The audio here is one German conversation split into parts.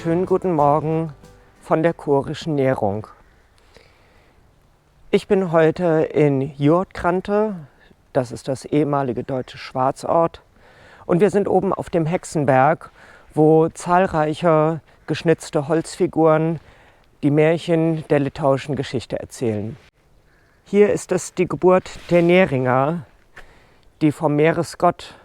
Schönen guten Morgen von der Kurischen Nährung. Ich bin heute in Jurtkrante, das ist das ehemalige deutsche Schwarzort, und wir sind oben auf dem Hexenberg, wo zahlreiche geschnitzte Holzfiguren die Märchen der litauischen Geschichte erzählen. Hier ist es die Geburt der Neringer, die vom Meeresgott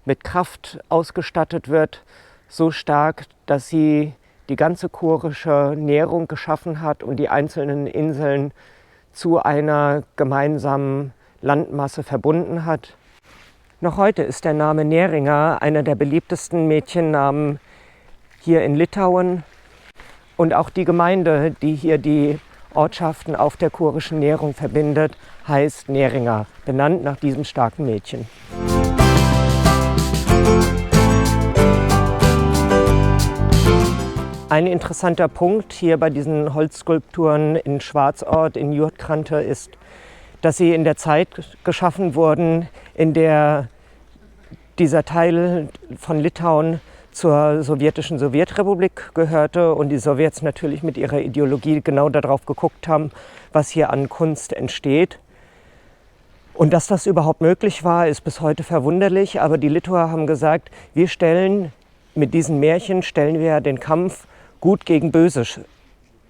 mit Kraft ausgestattet wird, so stark, dass sie die ganze kurische Nährung geschaffen hat und die einzelnen Inseln zu einer gemeinsamen Landmasse verbunden hat. Noch heute ist der Name Neringer einer der beliebtesten Mädchennamen hier in Litauen. Und auch die Gemeinde, die hier die Ortschaften auf der kurischen Nährung verbindet, heißt Neringer, benannt nach diesem starken Mädchen. Ein interessanter Punkt hier bei diesen Holzskulpturen in Schwarzort, in Jurtkrante, ist, dass sie in der Zeit geschaffen wurden, in der dieser Teil von Litauen zur sowjetischen Sowjetrepublik gehörte und die Sowjets natürlich mit ihrer Ideologie genau darauf geguckt haben, was hier an Kunst entsteht. Und dass das überhaupt möglich war, ist bis heute verwunderlich, aber die Litauer haben gesagt, mit diesen Märchen stellen wir den Kampf Gut gegen Böse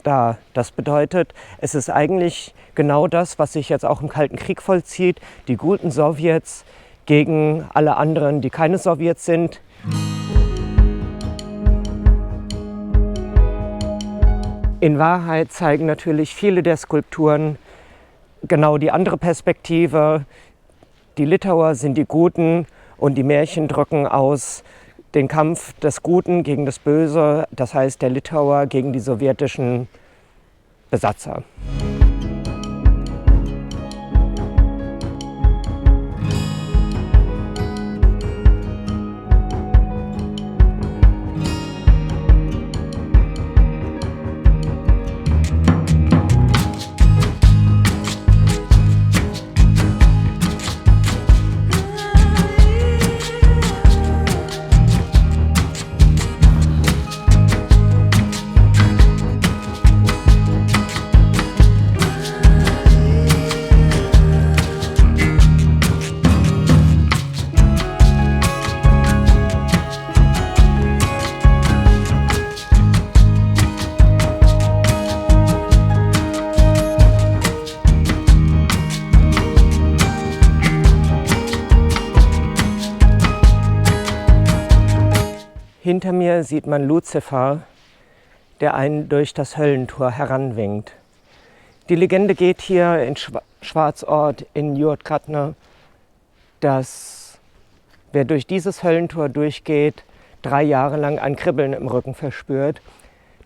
dar. Das bedeutet, es ist eigentlich genau das, was sich jetzt auch im Kalten Krieg vollzieht, die guten Sowjets gegen alle anderen, die keine Sowjets sind. In Wahrheit zeigen natürlich viele der Skulpturen genau die andere Perspektive. Die Litauer sind die Guten und die Märchen drücken aus den Kampf des Guten gegen das Böse, das heißt der Litauer gegen die sowjetischen Besatzer. Hinter mir sieht man Luzifer, der einen durch das Höllentor heranwinkt. Die Legende geht hier in Schwarzort in Jurtkrante, dass wer durch dieses Höllentor durchgeht, 3 Jahre lang ein Kribbeln im Rücken verspürt.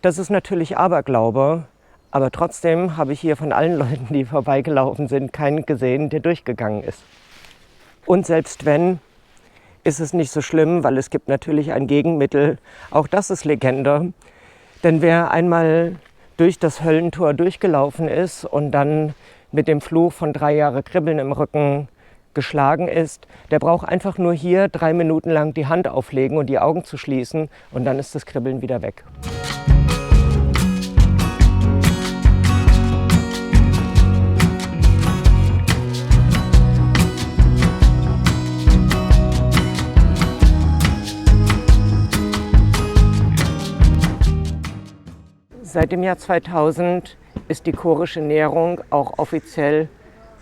Das ist natürlich Aberglaube, aber trotzdem habe ich hier von allen Leuten, die vorbeigelaufen sind, keinen gesehen, der durchgegangen ist. Und selbst wenn, ist es nicht so schlimm, weil es gibt natürlich ein Gegenmittel. Auch das ist Legende. Denn wer einmal durch das Höllentor durchgelaufen ist und dann mit dem Fluch von 3 Jahre Kribbeln im Rücken geschlagen ist, der braucht einfach nur hier 3 Minuten lang die Hand auflegen und die Augen zu schließen und dann ist das Kribbeln wieder weg. Seit dem Jahr 2000 ist die kurische Nährung auch offiziell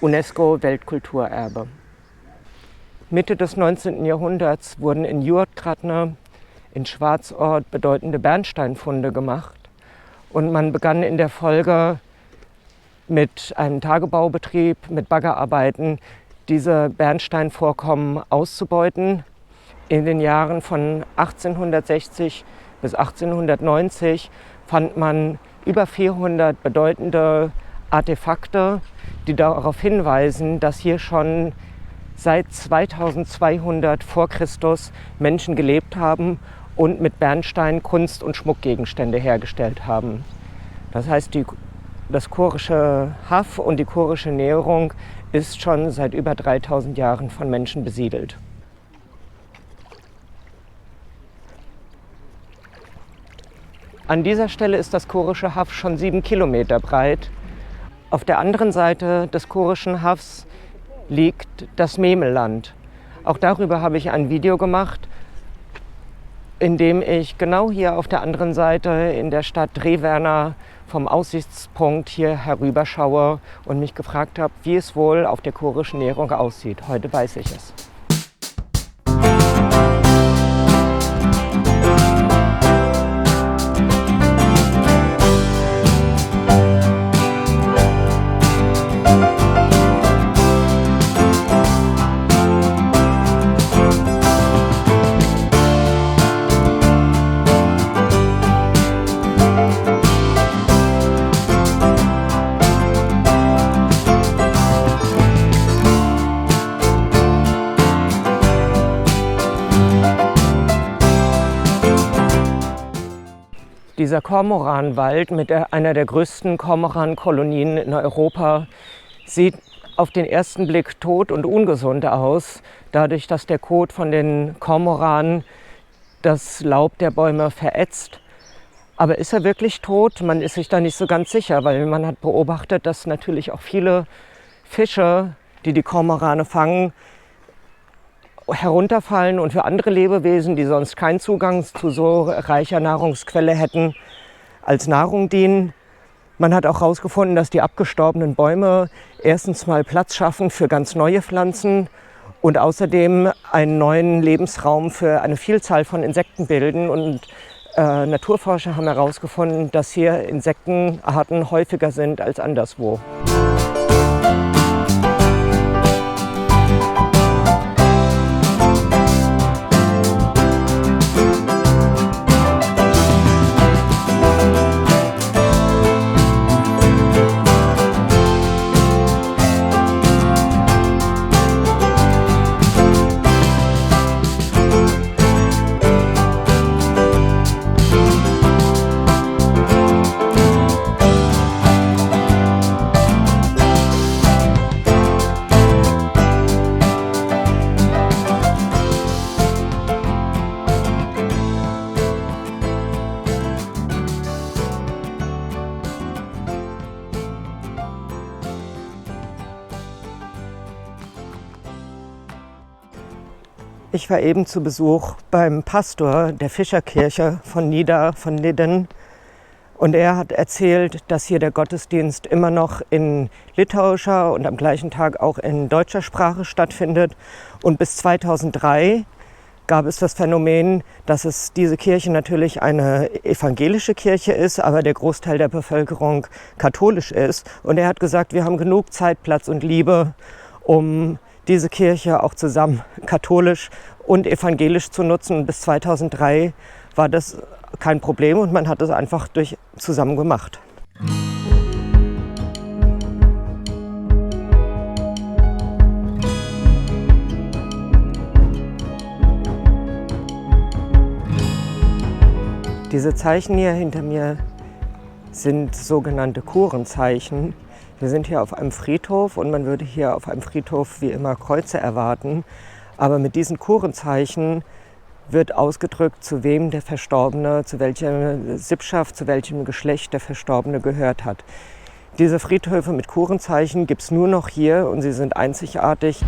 UNESCO-Weltkulturerbe. Mitte des 19. Jahrhunderts wurden in Jurtkrante, in Schwarzort, bedeutende Bernsteinfunde gemacht. Und man begann in der Folge mit einem Tagebaubetrieb, mit Baggerarbeiten, diese Bernsteinvorkommen auszubeuten. In den Jahren von 1860 bis 1890 fand man über 400 bedeutende Artefakte, die darauf hinweisen, dass hier schon seit 2200 vor Christus Menschen gelebt haben und mit Bernstein Kunst- und Schmuckgegenstände hergestellt haben. Das heißt, das kurische Haff und die kurische Nährung ist schon seit über 3000 Jahren von Menschen besiedelt. An dieser Stelle ist das Chorische Haff schon 7 Kilometer breit. Auf der anderen Seite des Chorischen Haffs liegt das Memelland. Auch darüber habe ich ein Video gemacht, in dem ich genau hier auf der anderen Seite in der Stadt Drehwerna vom Aussichtspunkt hier herüberschaue und mich gefragt habe, wie es wohl auf der Chorischen Nehrung aussieht. Heute weiß ich es. Dieser Kormoranwald mit einer der größten Kormorankolonien in Europa sieht auf den ersten Blick tot und ungesund aus, dadurch, dass der Kot von den Kormoranen das Laub der Bäume verätzt. Aber ist er wirklich tot? Man ist sich da nicht so ganz sicher, weil man hat beobachtet, dass natürlich auch viele Fische, die die Kormorane fangen, herunterfallen und für andere Lebewesen, die sonst keinen Zugang zu so reicher Nahrungsquelle hätten, als Nahrung dienen. Man hat auch herausgefunden, dass die abgestorbenen Bäume erstens mal Platz schaffen für ganz neue Pflanzen und außerdem einen neuen Lebensraum für eine Vielzahl von Insekten bilden. Und Naturforscher haben herausgefunden, dass hier Insektenarten häufiger sind als anderswo. Ich war eben zu Besuch beim Pastor der Fischerkirche von Nidden und er hat erzählt, dass hier der Gottesdienst immer noch in litauischer und am gleichen Tag auch in deutscher Sprache stattfindet. Und bis 2003 gab es das Phänomen, dass diese Kirche natürlich eine evangelische Kirche ist, aber der Großteil der Bevölkerung katholisch ist. Und er hat gesagt, wir haben genug Zeit, Platz und Liebe, um diese Kirche auch zusammen katholisch und evangelisch zu nutzen. Bis 2003 war das kein Problem und man hat es einfach zusammen gemacht. Diese Zeichen hier hinter mir sind sogenannte Kurenzeichen. Wir sind hier auf einem Friedhof und man würde hier auf einem Friedhof wie immer Kreuze erwarten. Aber mit diesen Kurenzeichen wird ausgedrückt, zu wem der Verstorbene, zu welcher Sippschaft, zu welchem Geschlecht der Verstorbene gehört hat. Diese Friedhöfe mit Kurenzeichen gibt es nur noch hier und sie sind einzigartig.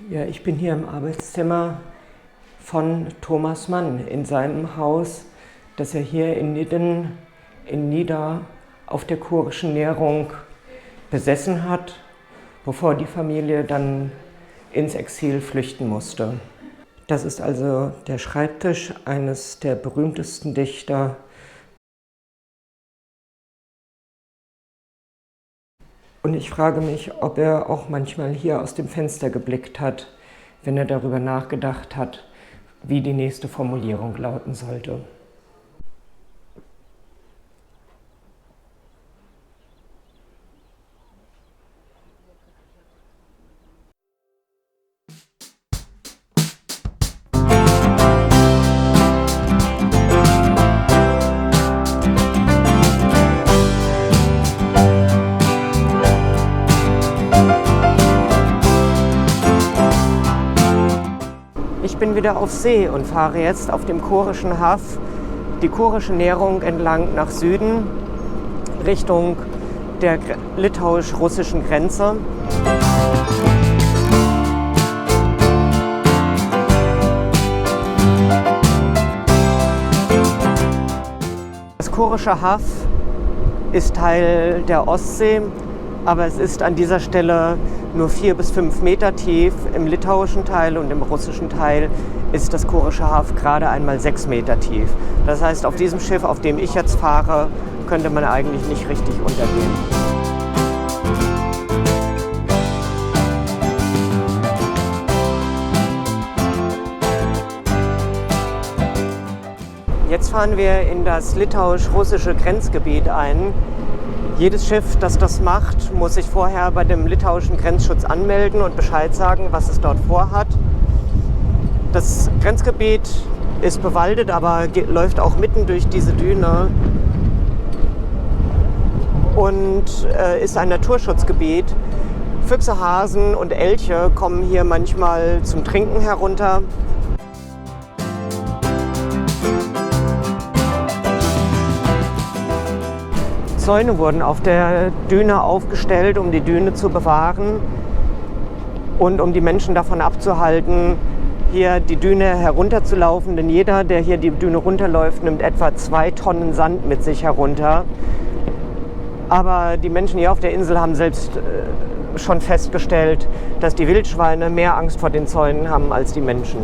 Ja, ich bin hier im Arbeitszimmer von Thomas Mann in seinem Haus, das er hier in Nidden, in Nida auf der Chorischen Nehrung besessen hat, bevor die Familie dann ins Exil flüchten musste. Das ist also der Schreibtisch eines der berühmtesten Dichter. Und ich frage mich, ob er auch manchmal hier aus dem Fenster geblickt hat, wenn er darüber nachgedacht hat, wie die nächste Formulierung lauten sollte. wieder auf See und fahre jetzt auf dem Kurischen Haff die Kurische Nährung entlang nach Süden, Richtung der litauisch-russischen Grenze. Das Kurische Haff ist Teil der Ostsee, aber es ist an dieser Stelle nur 4 bis 5 Meter tief. Im litauischen Teil und im russischen Teil ist das Kurische Haff gerade einmal 6 Meter tief. Das heißt, auf diesem Schiff, auf dem ich jetzt fahre, könnte man eigentlich nicht richtig untergehen. Jetzt fahren wir in das litauisch-russische Grenzgebiet ein. Jedes Schiff, das das macht, muss sich vorher bei dem litauischen Grenzschutz anmelden und Bescheid sagen, was es dort vorhat. Das Grenzgebiet ist bewaldet, aber läuft auch mitten durch diese Düne und ist ein Naturschutzgebiet. Füchse, Hasen und Elche kommen hier manchmal zum Trinken herunter. Zäune wurden auf der Düne aufgestellt, um die Düne zu bewahren und um die Menschen davon abzuhalten, hier die Düne herunterzulaufen. Denn jeder, der hier die Düne runterläuft, nimmt etwa 2 Tonnen Sand mit sich herunter. Aber die Menschen hier auf der Insel haben selbst schon festgestellt, dass die Wildschweine mehr Angst vor den Zäunen haben als die Menschen.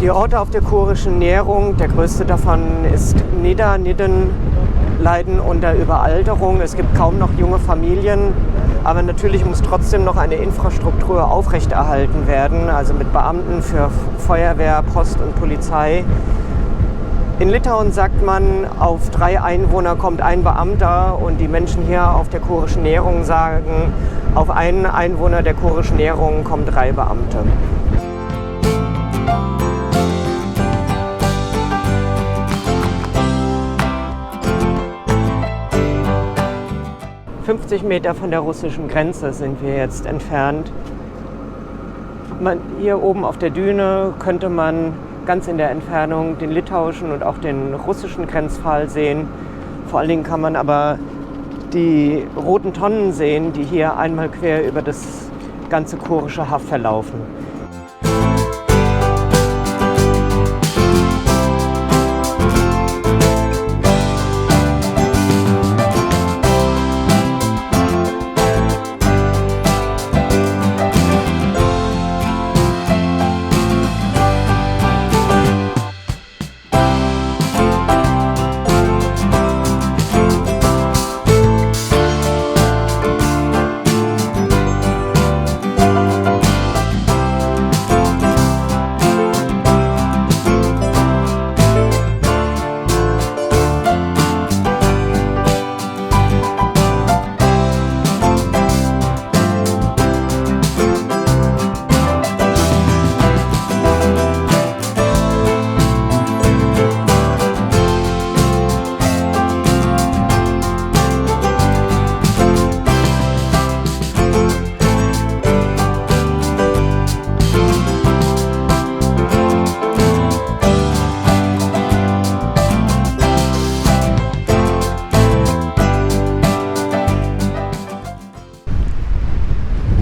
Die Orte auf der Kurischen Nährung, der größte davon ist Nidda. Nidden leiden unter Überalterung. Es gibt kaum noch junge Familien, aber natürlich muss trotzdem noch eine Infrastruktur aufrechterhalten werden, also mit Beamten für Feuerwehr, Post und Polizei. In Litauen sagt man, auf 3 Einwohner kommt ein Beamter und die Menschen hier auf der Kurischen Nährung sagen, auf einen Einwohner der Kurischen Nährung kommen 3 Beamte. – 50 Meter von der russischen Grenze sind wir jetzt entfernt. Hier oben auf der Düne könnte man ganz in der Entfernung den litauischen und auch den russischen Grenzpfahl sehen. Vor allen Dingen kann man aber die roten Tonnen sehen, die hier einmal quer über das ganze Kurische Haff verlaufen.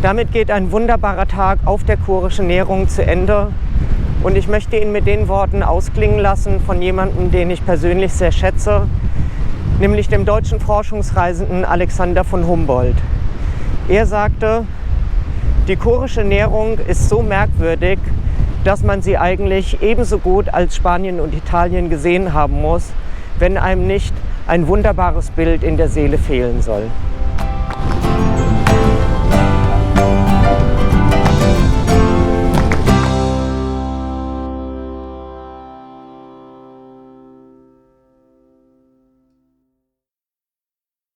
Damit geht ein wunderbarer Tag auf der Kurischen Nährung zu Ende. Und ich möchte ihn mit den Worten ausklingen lassen von jemandem, den ich persönlich sehr schätze, nämlich dem deutschen Forschungsreisenden Alexander von Humboldt. Er sagte, die Kurische Nährung ist so merkwürdig, dass man sie eigentlich ebenso gut als Spanien und Italien gesehen haben muss, wenn einem nicht ein wunderbares Bild in der Seele fehlen soll.